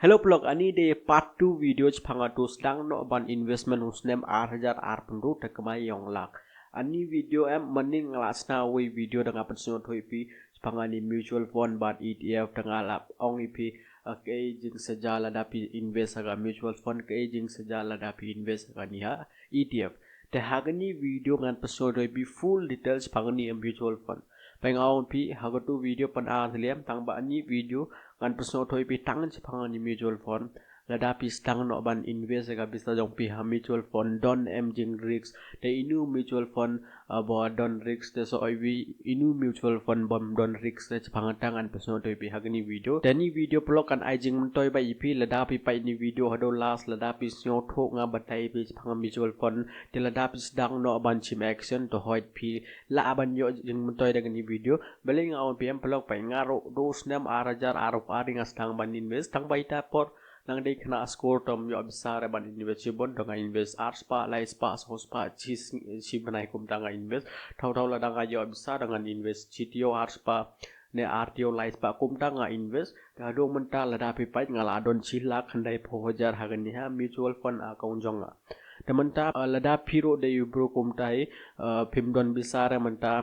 Hello blog ani de part 2 video phanga to stang no ban investment usnem 8,000 penru tekmai yong lak. Ani video maning lasna we video dengan pensiun thoi pi phanga ni mutual fund ban ETF dengan lap ong ipi ke jing sejala dapi invest aga mutual fund ke jing sejala dapi invest aga ni ha ETF. Te hagani video ngan pensiun thoi pi full details phanga ni mutual fund. Pengawan pi hagatu video pan liam tang ba ani video kan personal thoi pi tangan si pangan ni mutual fund lada pi stang no ban invest ga bisa jong pi ha mutual fund don jing risks te inu mutual fund bo don risks te so wi inu mutual fund bom don risks te pangan tangan personal thoi pi hagani video te ni video blog kan ai jing toy ba ipi lada pi pai ni video hado last lada pi sio tho nga batai pi pangan mutual fund te lada pi stang no ban chim action to hoit pi la ban yo jing toy dengan ni video beling awon pm blog pai ngaro do snam arajar aro ari ngastang ban invest tang baita por nang dei kena score tom yo besar ban invest bon dong invest art spa lai spa so spa chi banai kum tang invest thau la dang yo besar dengan invest chitio art spa ne artio lai spa kum tang invest ka do menta la da pi pai ngala don chi la khandai phojar hagan ni ha mutual fund account jonga tementa la da piro de yu bro kum tai phim don besar menta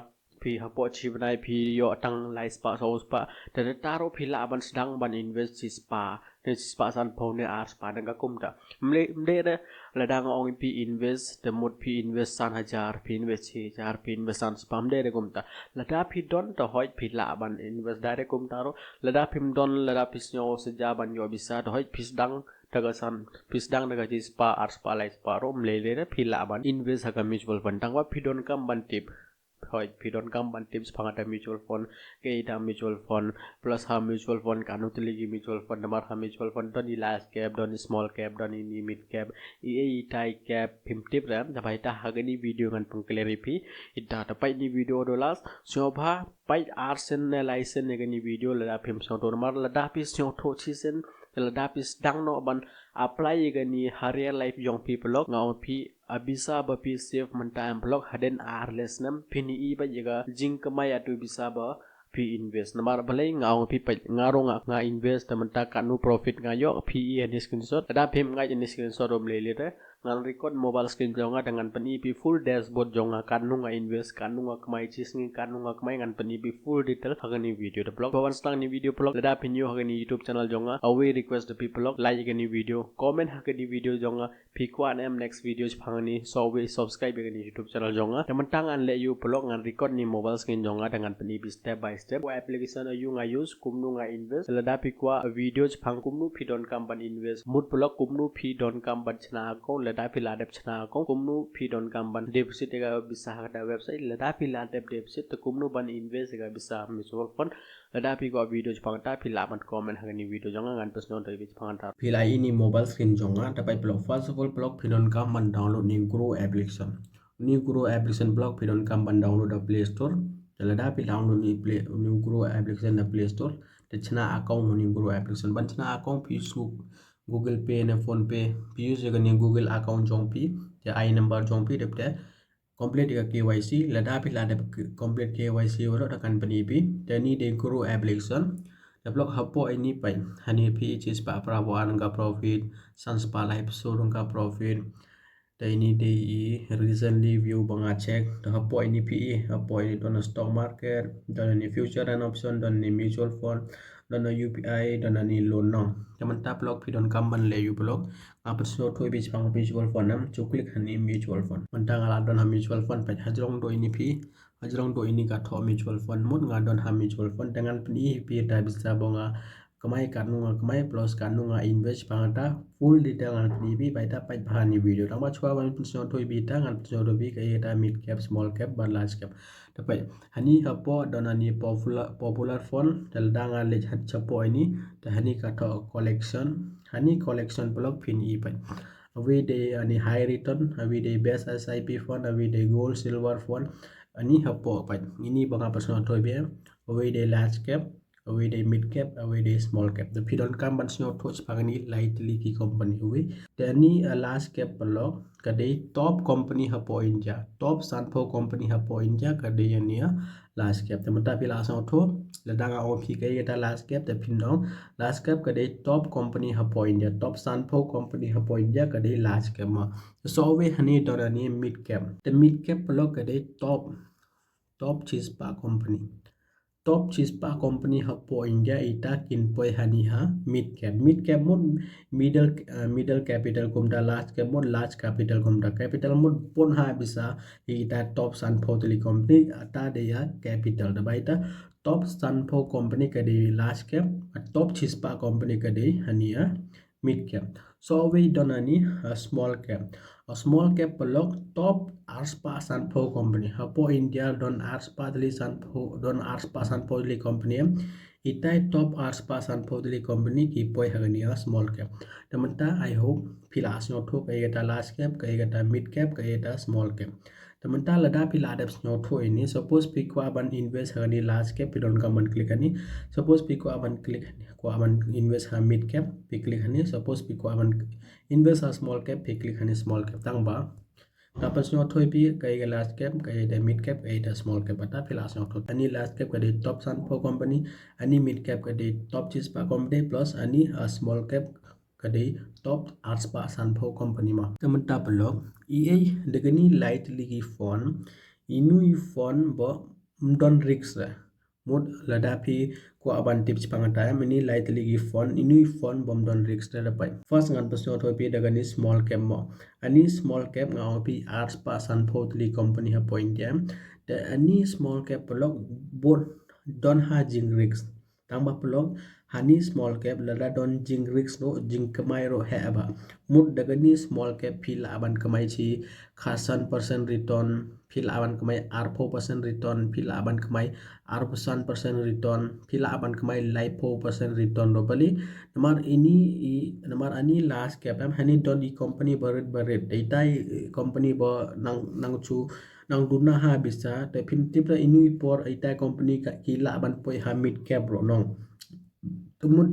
pi hapo chi banai pi yo tang lai spa so spa te taro pi la ban sedang ban invest si spa ne spa san pho ne ar spa dang ka kum ta mle de la dang ong pi invest te mot pi invest san hajar pi invest chi jar pi invest san spa mde de kum ta la da pi don to hoi pi la ban invest direct kum taro la da pi don la da pi snyo se ja ban yo bisa to hoi pi sedang daga san pisdang daga ji spa ar spa lai spa rom le le pi la ban invest ha mutual fund tang wa pi don kam ban tip hoi pidon kam ban tips phangata mutual fund ke ita mutual fund plus ha mutual fund kanu tiligi mutual fund namar ha mutual fund don large cap don small cap don mid cap tai cap phim tip ram da bai ta hagani video ngan pung clarify ita ta pai ni video do last shobha pai arsen ne license ne gani video la phim so to namar la da pi so tho chi sen la da pi dang no ban apply gani haria life young people ngau pi abisa ba pi save mentam blog haden arles nam pini I ba yaga jing kamai atu bisa ba pi invest namar balai ngau pi pa ngaro nga invest menta kanu profit ngayo pi ani screenshot ada phim ngai ani screenshot rom le le ngan record mobile screen jonga dengan pani pi full dashboard jonga kanu nga invest kanu nga kamai chis ngi kanu nga kamai ngan pani pi full detail hagani video the blog bawan stang ni video blog lada pinyo hagani youtube channel jonga away request the people like gani video comment hagani video jonga pi kwan next videos phangani so we subscribe gani youtube channel jonga temantang an le you blog ngan record ni mobile screen jonga dengan pani pi step by step ko application ayu nga use kumnu nga invest lada pi kwa videos phang kumnu pi don kam ban invest mood blog kumnu pi don kam ban chna ko lada pi ladep chna ko kumnu pi don kam ban deposit ga bisa da website lada pi ladep deposit to kumnu ban invest ga bisa mutual fund lada pi ko videos phang ta pi la ban comment hagani video jonga ngan personal to bi phang ta pi lai ni mobile screen jonga ta pai blog first of all blog pi don kam ban download ni grow application blog pi don kam ban download the play store lada pi download ni grow application the play store te chna account ni grow application ban chna account pi su Google Pay na Phone Pay pi use ga ni Google account jong pi te I number jong pi depte complete ga KYC lada pi lada complete KYC oro da company pi te ni de grow application the blog hapo ini pai hani pi is pa prawan ga profit sans pa live so ga profit te ini de recently view banga check the hapo ini pi hapo ini don stock market don ni future and option don ni mutual fund don UPI don ni loan no teman tap blog pi don kamban le you blog apa so thoi bi pang mutual fund nam chu click hani mutual fund mentang ala don ha mutual fund pa hajrong do ini pi hajrong do ini ka tho mutual fund mut nga don ha mutual fund dengan pi pi ta bisa bonga kamai kanunga kamai plus kanunga invest pangata full detail ngan pi pi baita pai bahani video tang ba chwa ban so thoi bi ta ngan so do bi ka eta mid cap small cap ban large cap tapai hani hapo don ani popular fund dal danga le hat chapo ini ta hani ka tho collection blog pin I pai every day ani high return every day best SIP fund every day gold silver fund ani hapo pai ini banga personal thoi bi every day large cap away day mid cap away day small cap the pidon kam ban sno touch pagani lightly ki company away tani a large cap blog kadai top company ha po India top sanpho company ha po India kadai ania large capแต่มันตาพิลาสองทั่วแล้วดังเอาพีก็ยังได้ large cap แต่พินน้อง large cap ก็ได้ top company ฮับพออินเดีย top สันพอ company ฮับพออินเดียก็ได้ large cap มา so เวฮันนี่ตอนนี้ mid cap แต่ mid cap พลก็ได้ top ชิสปา company top chispa company hapo India ita kinpoi hani ha mid cap mod middle capital kumda large cap mod large capital kumda capital mod pon ha bisa ita top sanpho tele company ata de ya capital da baita top sanpho company ka de large cap top chispa company ka de hani ha mid cap so we donani small cap a small cap pelok top arspa sanpho company hapo India don arspa tele sanpho don arspa sanpho tele company itai top arspa sanpho tele company ki poi hagani a small cap tamanta I hope pilas no thok egata large cap ka egata mid cap ka egata small cap tamanta lada pilada no tho ini suppose pick aban invest hagani large cap pidon kaman click ani suppose pick aban click ko aban invest ha mid cap pick click ani suppose pick aban invest ha small cap pick click ani small cap tangba tapos nyo thoi pi kay large cap kay the mid cap kay the small cap ata pilas nyo thoi ani large cap kay top san po company ani mid cap kay top chispa company plus ani small cap kay top arspa san po company ma temen tapelo ea degani light ligi phone inui phone bo mdon risk mod ladapi ko aban tips pangata mini light ligi phone inui phone bom don risk da pai first ngan pasno thoi pi dagani small cap mo ani small cap nga pi arts pa san photli company ha point jam the ani small cap blog bon don ha jing risk tangba blog hani small cap lada don jing risk no jing kamai ro ha ba mud dagani small cap phil aban kamai chi khasan percent return phil aban kamai r 4% return phil aban kamai r percent return phil aban kamai life 4% return ro bali namar ani last cap am hani don di company baret data company ba nang chu nang duna ha bisa te pin tipra inui por ita company ka kila aban poi ha mid cap ro nong tumun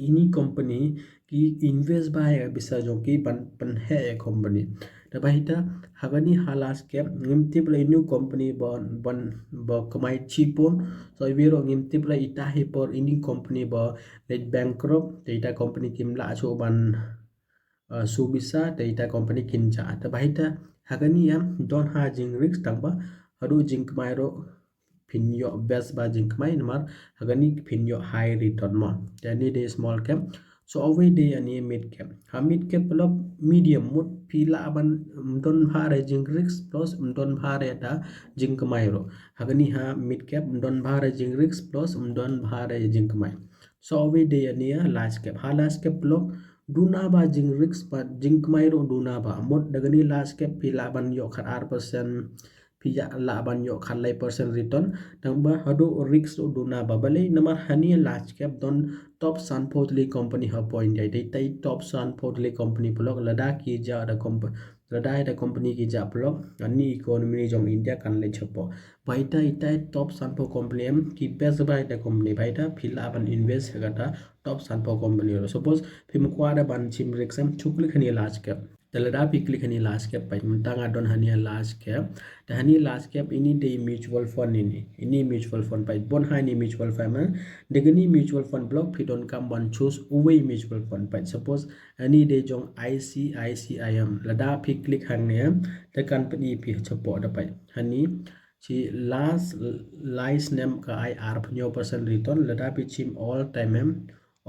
ini company ki invest by bisa joki pan he company ta bahita hagani halas cap ngimtip la new company bon ba kamai chipon so ibero ngimtip la ita he por ini company ba let bankrupt ita company kimla acho ban subisa ita company kinja ta bahita hagani yam don ha jing risk tangba hadu jing mairo pinyo best ba jing mai namar hagani pinyo high return mo tani de small cap so away de ani mid cap ha mid cap lo medium mut pila aban don bhare jing risk plus don bhare da jing mai ro hagani ha mid cap don bhare jing risk plus don bhare jing mai so away de ani large cap ha large cap lo duna ba jing risk pa jing mai ro duna ba mut dagani large cap pila ban yo khat r% pija laban yo khalai percent return tangba hado risk do na babale namar hani large cap don top san portly company ha point dai tai top san portly company blog lada ki ja da lada da company ki ja blog ani economy jong india kan le chapo baita itai top san po company em ki best by da company baita phil aban invest gata top san po company suppose phim kwada ban chim rexam chukli khani large cap telada pikli khani large cap pai muntanga don hani large cap the hani large cap ini de mutual fund ini mutual fund pai bon hani mutual fund man degani mutual fund block pidon kam ban choose uway mutual fund pai suppose ani de jong ICICIM lada pikli khang ne the company pi chapo da pai hani chi last lies name ka IR pnyo percent return lada pi chim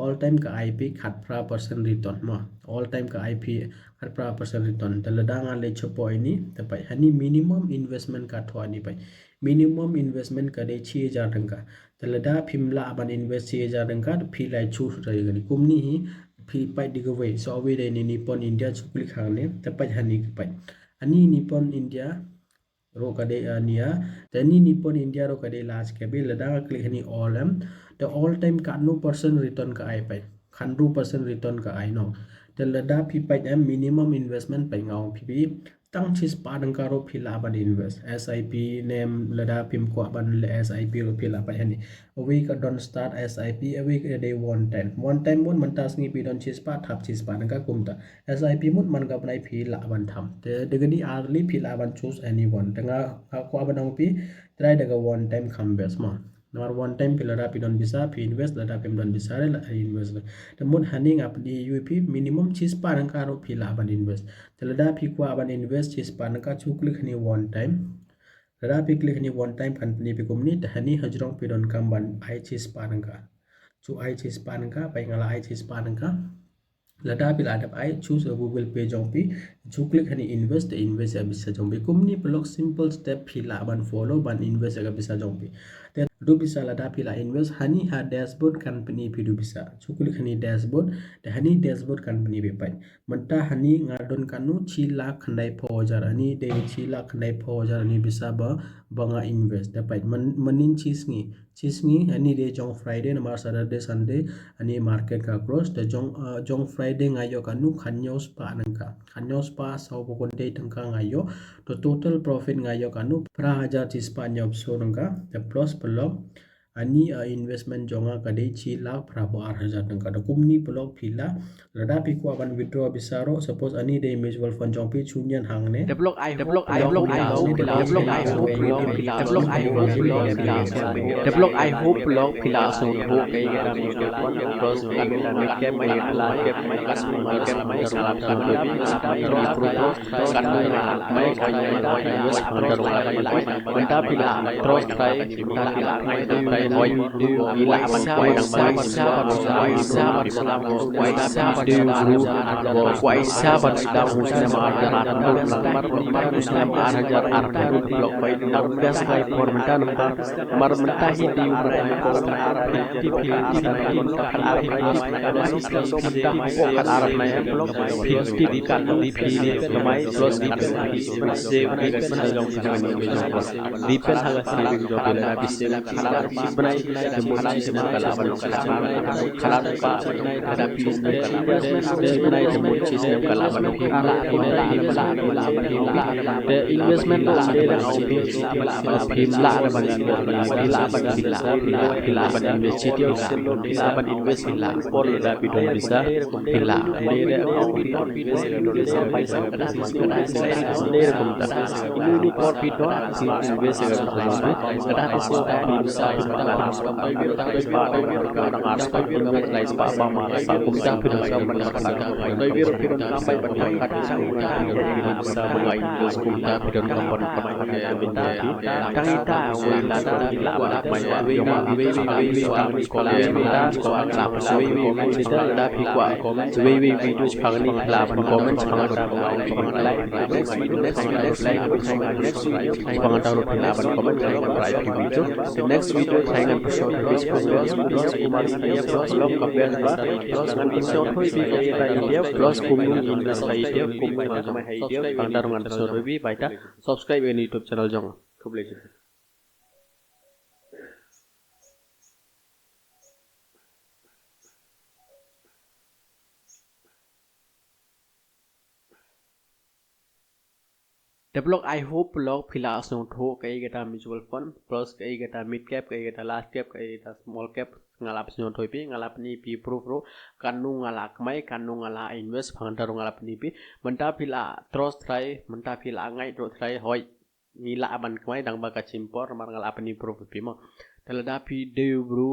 all time ka IP khat pra percent return ma all time ka IP khat pra percent return talada nga le chopo ini tapai hani minimum investment ka thwa ni pai minimum investment ka de 6000 tangka talada phimla aban invest 6000 tangka phi lai chu rai gani kumni hi phi pai digaway so we de ni nippon india chukli khane tapai hani pai ani nippon india ro kade ania tani nippon india ro kade large cabe lada click hani all am the all time ka no percent return ka ai pai 100% return ka ai no the lada phi pai am minimum investment pai ngau phi tang chis pa dang karo phila ban invest SIP name lada pim ko ban le SIP ro phila pa yani we ka don't start SIP we ka day one time mun man tas ngi pi don chis pa thap chis pa dang ka kumta SIP mun man ka banai phila ban tham te degani early phila ban choose anyone tanga ko ban ong pi try daga one time come best ma nomor one time pilara pi don bisa pi invest lada pim don bisa la invest temun haning ap di UP minimum chis pa dang karo phila ban invest telada pi ko ban invest chis pa dang ka chuklik ni one time lada pi klik ni one time company pi komni tahani hajrong pi don kamban ai chis pa dang ka chu ai chis pa dang ka pai ngala ai chis pa dang ka lada pi lada ai choose a Google Pay jong pi chu klik hani invest ya bisa jong pi komni block simple step phila ban follow ban invest ya bisa jong pi du bisa lada pila invest hani ha dashboard company pi du bisa chukul hani dashboard da hani dashboard company be pai manta hani ngadon kanu 6 lakh khandai phojar ani de 6 lakh khandai phojar ani bisa ba banga invest da pai manin chisngi ani de jong friday na mar saturday sunday ani market ka close da jong friday ngayo kanu khanyos pa nangka khanyos pa sau pokon de tangka ngayo to total profit ngayo kanu pra hajar chispa nyob so nangka da plus pelok ani investment jonga kadai 6 lakh prabu 8,000 tangka da kumni pelok pila lada pi ko aban withdraw bisaro suppose ani de mutual fund jong pi chunyan hangne Develop I hope develop I hope develop I hope develop I hope develop I hope log pila so ho kai ga mi ko kon cross kan da mi ke mai ala ke mai gas mai ke mai salam kan ko bi terus kan mai ko mai wes pandar mai menta pila terus try menta pila mai try hoi ila sabar salam ko sabar Wai sahabat sedang muslim ajaran nomor muslim ajar arba blok baik nang das baik permintaan nomor mentahi di umrah ko di Arab na yang blok di kan di kemai plus di depend haga saving job bila bisa sebenai kemudian kalaban kalan pa ada sebenai kemudian sistem kalaban the investment pimla invest hila por da bidon bisa hila ini por bidon invest next video tayangan episode subscribe YouTube channel jong. Develop I hope blog pila asong tho kai gata mutual fund plus kai gata mid cap kai gata large cap kai gata small cap ngalap syon thoi pi ngalap ni pi pro kanu ngalak mai kanu ngala invest phangdar ngalap ni pi menta pila trust try menta pila ngai tro try hoi ngila aban kmai dang ba ka chimpor mar ngalap ni pro pi ma telada pi de bro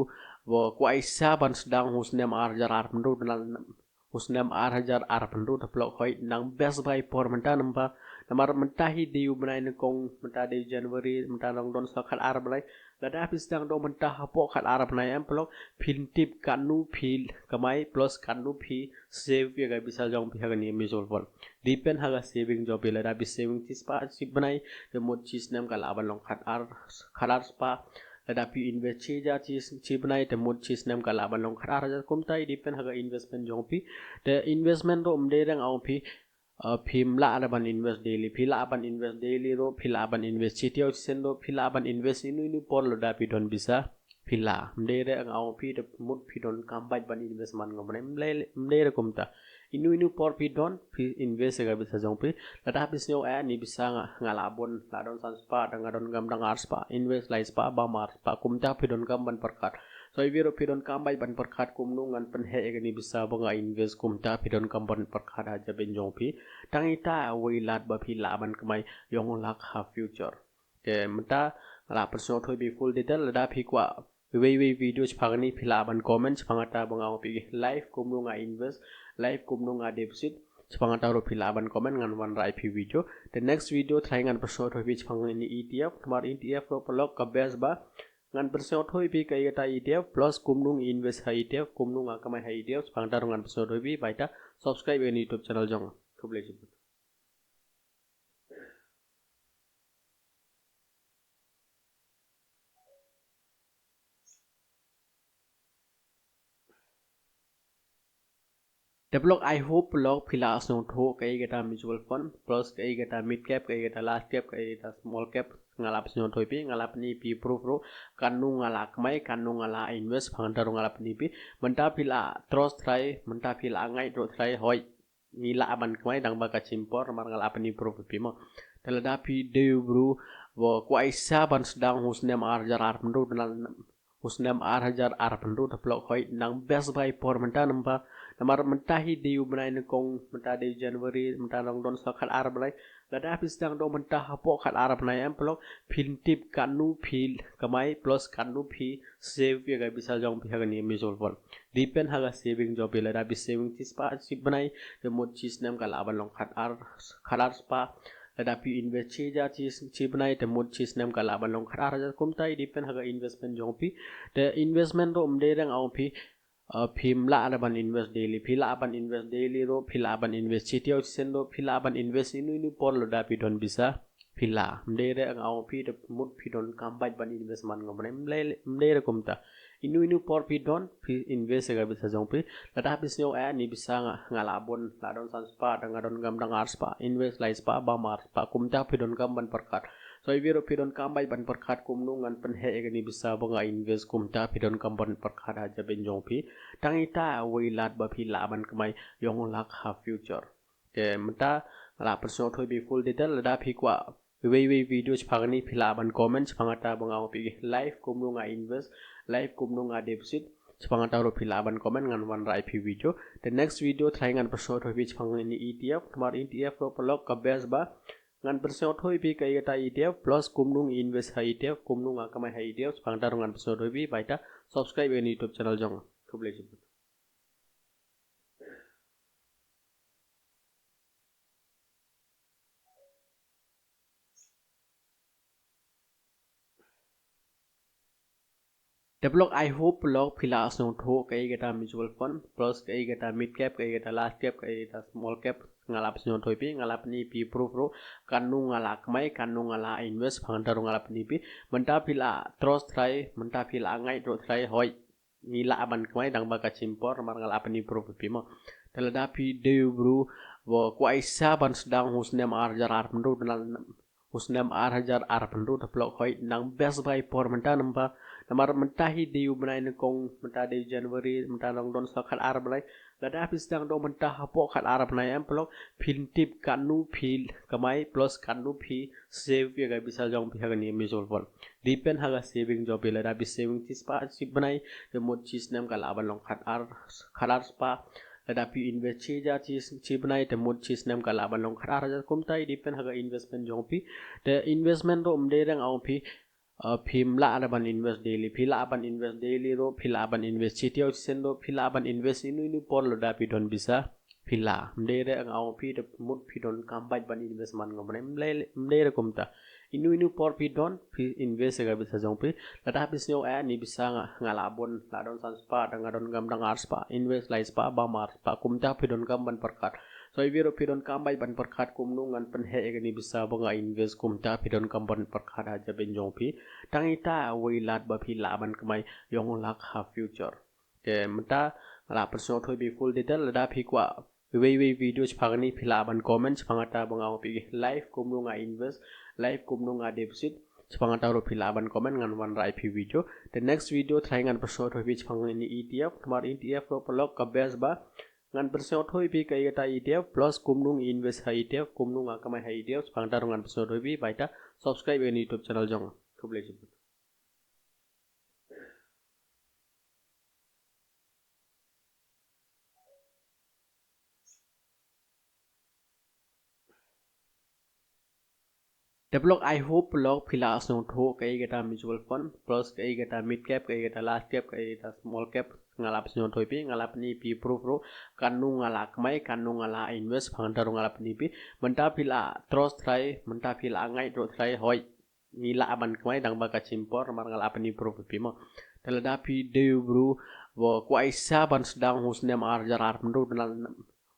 wo kwaisa ban sedang husnem arjar arpendo husnem arjar arpendo develop hoi nang best by por menta namba namar mentahi di ubnai nekong mentah di Januari mentah nong don sakat Arab lai lada habis dang do mentah hapo kat Arab nai am pelok pintip kanu pil kamai plus kanu pi save ya ga bisa jong pi haga ni mutual fund depend haga saving job lada habis saving tis pa sip banai the mod chis nam kala aban long khalar spa lada pi invest ja chi banai the mod chis nam kala aban long khalar ja kumtai depend haga investment jong pi the investment do umde rang au pi phimla aban invest daily phila aban invest daily ro phila aban invest chitio sendo phila aban invest inu por loda pi don bisa pila mdere ang au pi de mut pi don kambai ban investment ngomne mdere kumta inu por pi don pi invest ga bisa jong pi lada bis yo ni bisa ngalabon ladon san spa dang adon gam dang ars pa invest lai spa ba mar pa kumta pi don gam ban perkat so ibiro pi don kambai ban perkat kumnu ngan pen he ga ni bisa bonga invest kumta pi don kam ban perkat aja ben jong pi tangita wi lat ba pi la ban kamai yong lak ha future ke menta la person thoi bi full detail lada pi kwa video chphagni phila ban comment chphangata bangao pi live kumnu nga invest live kumnu nga deposit chphangata ro phila ban comment ngan wan rai phi video the next video thlai ngan person thoi bi chphangni ETF tmar ETF ro polok ka base ba ngan person thoi bi kai ta ETF plus kumnu invest ha ETF kumnu nga kamai ha ETF chphangata ro ngan person thoi bi baita subscribe in YouTube channel jong khuble develop I hope log phila song tho kai gata mutual fund plus kai gata mid cap kai gata large cap kai gata small cap ngalap song thoi pi ngalap ni pi proof ro kanu ngalak mai kanu ngala invest phangda ro ngalap ni pi menta phila trust try menta phila ngai ro try hoi ni la ban mai dang ba ka chimpor mar ngalap ni proof pi mo telada pi de bru wo kwai sa ban sedang husnem arjar ar pendu husnem arjar ar pendu develop hoi nang best by por menta namba namar mentahi di ubnai nekong mentah di Januari mentah dong don sakat Arab lai lada habis dang dong mentah hapo kat Arab nai am pelok pintip kanu pil kamai plus kanu pi save ya ga bisa jong pi haga ni mutual fund depend haga saving job lada habis saving tis pa sip banai the mod chis nam kala ban long khat ar spa lada pi invest chi ja chi banai the mod chis nam kala ban long khat ar ja kumtai depend haga investment jong pi the investment ro umde rang au pi phim la ban invest daily phila ban invest daily ro phila ban invest chitio sen ro phila ban invest inu por lo da pi don bisa phila mdere ang au pi de mut pi don kambai ban investment ngomne mdere kumta inu por pi don pi invest ga bisa jong pi lada bis yo ni bisa ngalabon ladon san spa dang adon gam dang ars pa invest lai spa ba mar pa kumta pi don gam ban perkat so ibiro pi don kambai ban perkat kumnu ngan pen he ga ni bisa bonga invest kumta pi don kam ban perkat aja ben jong pi tangita wi lat ba phi la ban kamai yong lak ha future ke menta la person thoi bi full detail lada phi kwa video chphagni phila ban comment chphangata bangao pi live kumnu nga invest live kumnu nga deposit chphangata ro phila ban comment ngan wan rai phi video the next video thlai ngan person thoi bi chphangni ETF tmar ETF ro polok ka base ba ngan person thoi bi kai ta ETF plus kumnu invest ha ETF kumnu nga kamai ha ETF chphangata ro ngan person thoi bi baita subscribe in YouTube channel jong khuble develop I hope log phila song tho kai gata mutual fund plus kai gata mid cap kai gata large cap kai gata small cap ngalap song thoi pi ngalap ni pi proof ro kanu ngalak mai kanu ngala invest phangda ro ngalap ni pi menta phila trust try menta phila ngai ro try hoi ni la ban mai dang ba ka chimpor mar ngalap ni proof pi mo telada pi de bru wo kwai sa ban sedang husnem arjar ar pendu husnem arjar ar pendu develop hoi nang best by por menta namba namar mentahi di ubnai nekong mentah di Januari mentah dong don sakat Arab lai lada habis dang dong mentah hapo kat Arab nai am pelok pintip kanu pil kamai plus kanu pi save ya ga bisa jong pi haga ni mutual fund depend haga saving job lada habis saving tis pa sip banai the mod chis nam kala ban long khat ar spa lada pi invest chi ja chi banai the mod chis nam kala ban long khat ar ja kumtai depend haga investment jong pi the investment ro umde rang au pi phim la ban invest daily phila ban invest daily ro phila ban invest chitio sen ro phila ban invest inu por lo da pi don bisa phila mdere ang au pi de mut pi don kambai ban investment ngomne mdere kumta inu por pi don pi invest ga bisa jong pi lada habis yo ni bisa ngalabon ladon san spa dang adon gam dang ars pa invest lai spa ba mar pa kumta pi don gam ban perkat so ibiro pi don kambai ban perkat kumnu ngan pen he ga ni bisa bonga invest kumta pi don kam ban perkat aja ben jong pi tangita wi lat ba phi la ban kamai yong lak ha future ke menta la person thoi bi full detail lada phi kwa video chphagni phila ban comment chphangata bangao pi live kumnu nga invest live kumnu nga deposit Sepang tahu pila ban komen ngan wan rai pi video. The next video try ngan persot hobi sepang ini ETF. Kemar ETF lo pelok ke base ba. Ngan persot hobi kaya ta ETF plus kumnung invest ha ETF kumnung akamai ha ETF sepang tahu ngan persot hobi baita subscribe ini YouTube channel jong. Kublai jemput. Develop I hope blog pila asung tho kay kita mutual fund plus kay kita mid cap kay kita large cap kay kita small cap ngalap senyon thoi pi ngalap ni pi pro kanu ngalak mai kanu ngala invest phangdaru ngalap ni pi menta pila trust try menta pila ngai tro try hoi ngila aban kmai dang ba ka chimpor mar ngalap ni pro pi mo telada pi deu bru wo kwaisa ban sedang husnem arjar ar pendu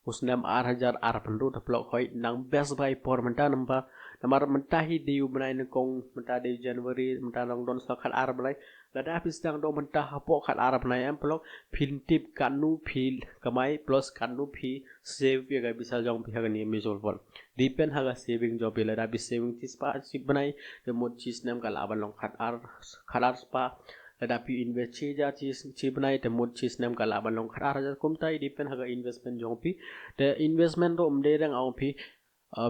husnem arjar ar pendu develop hoi nang best buy por menta namba namar mentahi diu benai nekong mentah di Januari mentah nong don sakat Arab benai lada habis dang do mentah hapo kat Arab benai am pelok pintip kanu pil kamai plus kanu pi save ya ga bisa jong pi haga ni mutual fund depend haga saving job lada habis saving tispa sip benai the mod chis nam kala aban long kat ar spa lada pi invest chi ja chi benai the mod chis nam kala aban long kat ar ja kumtai depend haga investment jong pi the investment do umde rang au pi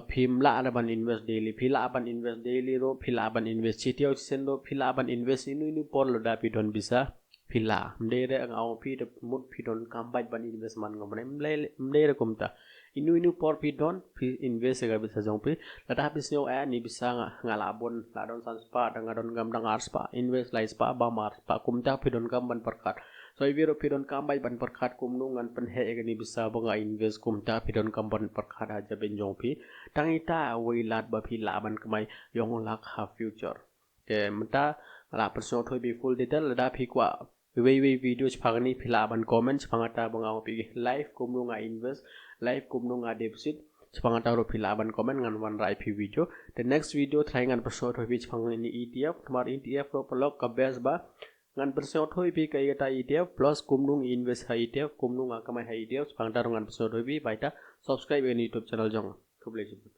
phim la ban invest daily phila ban invest daily ro phila ban invest chitio sendo phila ban invest inu por lo da pi don bisa phila mde re ngau pi de mut pi don kambai ban invest man ngom mde re kumta inu por pi don pi invest ga bisa jong pi la da bis yo ni bisa ngala bon la don san spa dang don gam dang ar spa invest lai spa ba mar spa kumta pi don gam ban perkat so ibiro pidon kambai ban perkat kumnungan penhe egani bisa bonga invest kumta pidon kamban perkat aja benjong pi tangita wilat ba pi laban kemai yong lak ha future ke menta la person thoi bi full detail da pi kwa video chpagani pi laban comment chpangata bonga pi live kumnunga invest live kumnunga deposit chpangata ro pi laban comment ngan wan rai pi video the next video try ngan person thoi bi chpangani ETF kemar ETF ro pelok ka base ba ngan persot hoi pi kay ta ETF plus kumnung invest ha ETF kumnung akamai ha ETF phangdaru ngan persot hoi pi baita subscribe ini YouTube channel jong kublai jemput.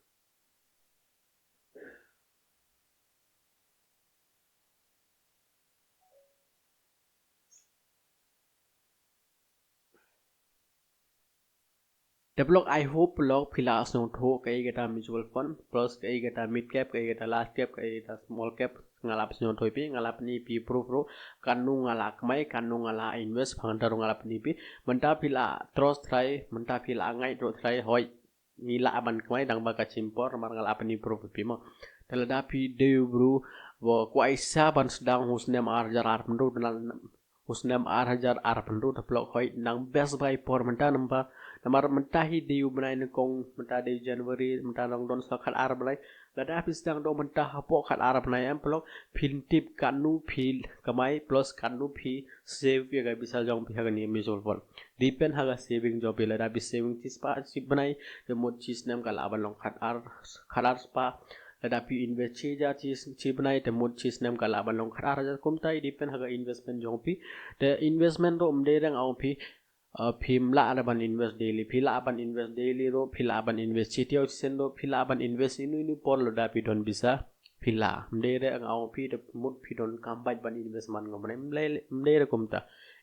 Develop I hope blog pila asung tho kay kita mutual fund plus kay kita mid cap kay kita large cap kay kita small cap ngalap senyon thoi pi ngalap ni pi pro kanu ngalak mai kanu ngala invest phangdaru ngalap ni pi menta pila trust try menta pila ngai tro try hoi ngila aban kmai dang ba ka chimpor mar ngalap ni pro pi mo telada pi deu bru wo kwaisa ban sedang husnem arjar ar pendu husnem arjar ar pendu develop hoi nang best buy por menta namba namar mentahi diu benai nekong mentah di Januari mentah nong don sakat Arab benai lada habis dang do mentah hapo kat Arab benai am pelok pintip kanu pil kamai plus kanu pi save ya ga bisa jong pi haga ni mutual fund depend haga saving job lada habis saving tispa sip benai the mod chis nam kala aban long kat ar spa lada pi invest chi ja chi benai the mod chis nam kala aban long kat ar ja kumtai depend haga investment jong pi the investment do umde rang au pi phim la ban invest daily phila ban invest daily ro phila ban invest chitio sendo phila ban invest inu por lo da pi don bisa phila mde re ngau pi de mut pi don kambai ban invest man ngom mde re kumta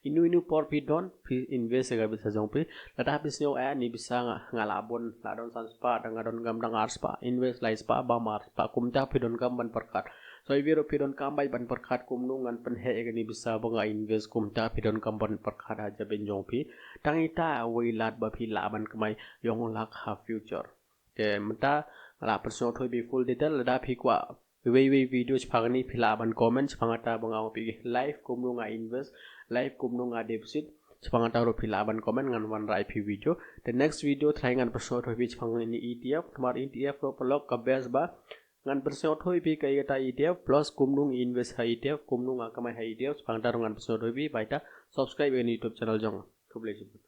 inu por pi don pi invest ga bisa jong pi la da bis yo ni bisa ngala bon la don san spa dang don gam dang ar spa invest lai spa ba mar spa kumta pi don gam ban perkat so ibiro pidon kambai ban perkat kumnungan penhe egani bisa bonga invest kumta pidon kamban perkat aja benjong pi tangita wilat ba pi laban kemai yong lak ha future ke menta la person thoi bi full detail da pi kwa video chpagani pi laban comment chpangata bonga pi live kumnunga invest live kumnunga deposit chpangata ro pi laban comment ngan wan rai pi video the next video try ngan person thoi bi chpangani ETF kemar ETF ro pelok ka base ba ngan persot hoi pi kay ta ETF plus kumnung invest ha ETF kumnung akamai ha ETF phangdaru ngan persot hoi pi baita subscribe ini YouTube channel jong kublai jemput.